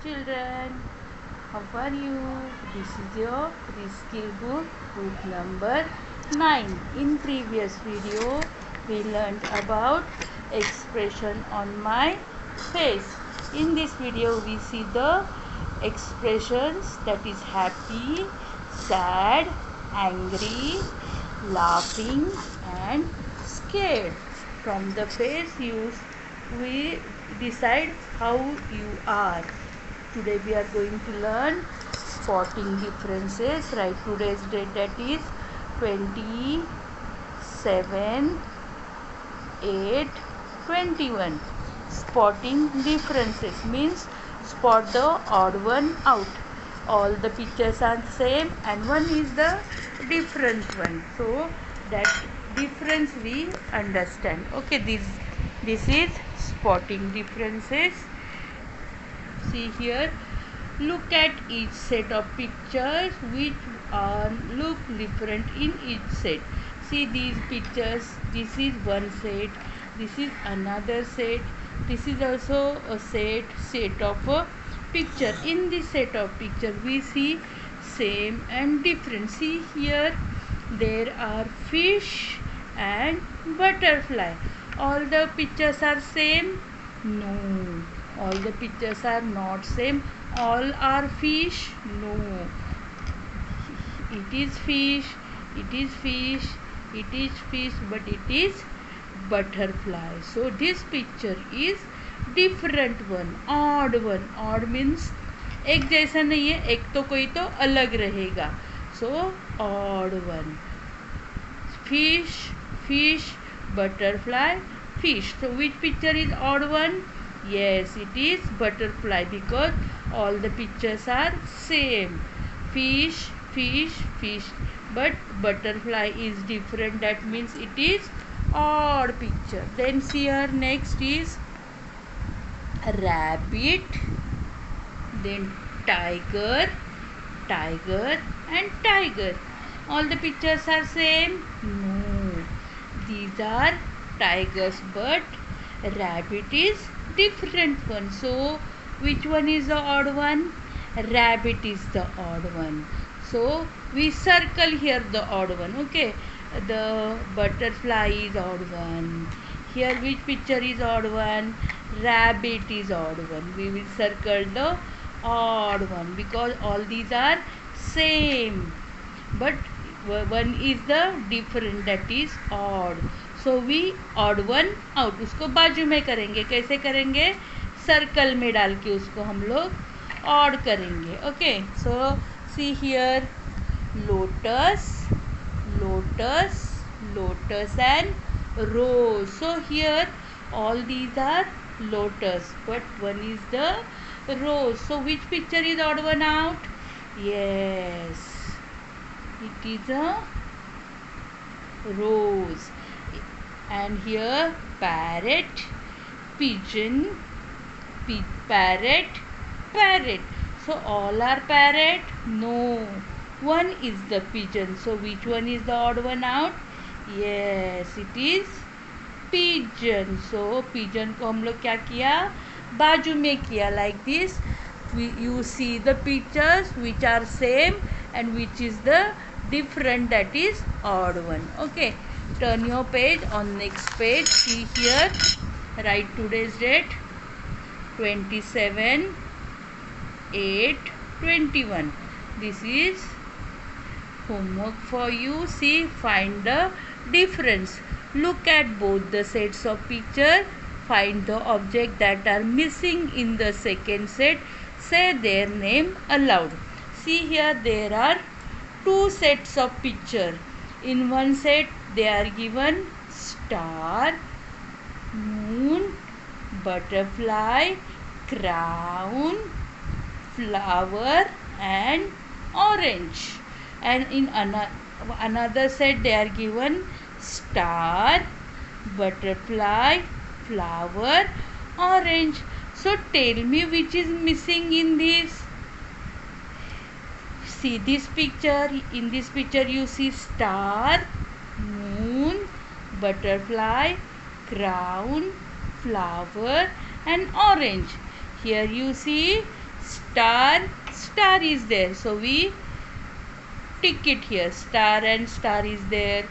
children, how are you? This is your skill book, book number 9. In previous video, we learned about expression on my face. In this video, we see the expressions that is happy, sad, angry, laughing and scared. From the face we decide how you are. Today we are going to learn spotting differences. Write today's date, that is 27/8/21. Spotting differences means spot the odd one out. All the pictures are same and one is the different one, so that difference we understand. Okay, this is spotting differences. See here, look at each set of pictures which look different in each set. See these pictures, this is one set, this is another set, this is also a set of a picture. In this set of picture we see same and different. See here, there are fish and butterfly. All the pictures are same? No, all the pictures are not same. All are fish? No, it is fish, it is fish, it is fish, but it is butterfly. So this picture is different one, odd one. Odd means एक जैसा नहीं है, एक तो कोई तो अलग रहेगा. So odd one. Fish, fish, butterfly, fish. So which picture is odd one? Yes, it is butterfly because all the pictures are same. Fish, fish, fish, but butterfly is different. That means it is odd picture. Then see here, next is rabbit, then tiger, tiger and tiger. All the pictures are same? No, these are tigers, but rabbit is different one. So which one is the odd one? Rabbit is the odd one. So we circle here the odd one. Okay, the butterfly is odd one. Here which picture is odd one? Rabbit is odd one. We will circle the odd one because all these are same, but one is the different, that is odd. So we odd one out. उसको बाजू में करेंगे. कैसे करेंगे? Circle में डाल के उसको हम लोग odd करेंगे. Okay, so see here, lotus, lotus, lotus and rose. So here all these are lotus, but one is the rose. So which picture is odd one out? Yes, it is a rose. And here parrot, pigeon, parrot, parrot. So all are parrot? No, one is the pigeon. So which one is the odd one out? Yes, it is pigeon. So pigeon को हम लोग क्या किया? बाजू में किया, like this. You see the pictures which are same and which is the different, that is odd one. Okay, turn your page on next page. See here, write today's date 27/8/21. This is homework for you. See, find the difference. Look at both the sets of picture. Find the object that are missing in the second set. Say their name aloud. See here, there are two sets of picture. In one set they are given star, moon, butterfly, crown, flower and orange. And in another set they are given star, butterfly, flower, orange. So tell me which is missing in this. See this picture. In this picture you see star, moon, butterfly, crown, flower and orange. Here you see star is there, so we tick it here. Star and star is there.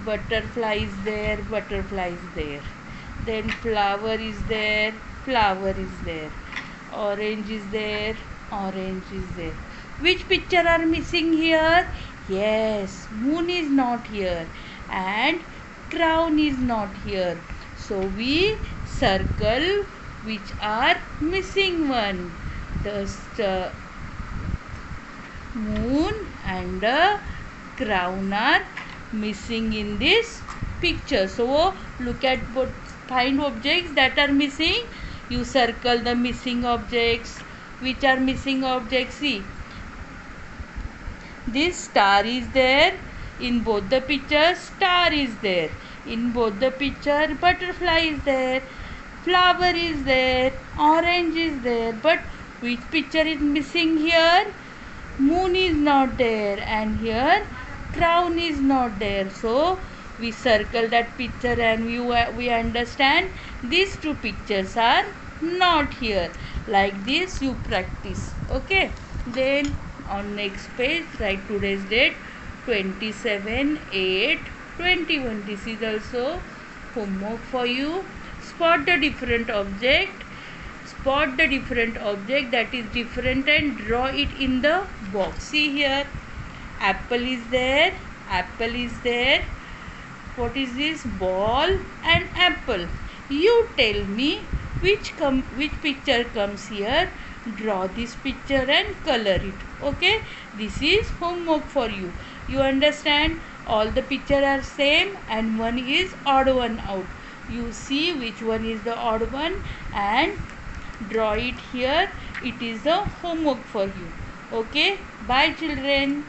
Butterfly is there, butterfly is there. Then flower is there, flower is there. Orange is there, orange is there. Which picture are missing here? Yes, moon is not here and crown is not here. So we circle which are missing one. The moon and the crown are missing in this picture. So look at what find objects that are missing. You circle the missing objects. Which are missing objects? See, this star is there in both the pictures. Star is there in both the picture. Butterfly is there, flower is there, orange is there. But which picture is missing here? Moon is not there and here crown is not there. So we circle that picture and we understand these two pictures are not here. Like this you practice. Okay, then on next page write today's date 27/8/21. This is also homework for you. Spot the different object that is different and draw it in the box. See here, apple is there. What is this? Ball and apple. You tell me which picture comes here. Draw this picture and color it. Okay, this is homework for you. You understand? All the picture are same and one is odd one out. You see which one is the odd one and draw it here. It is the homework for you. Okay, bye children.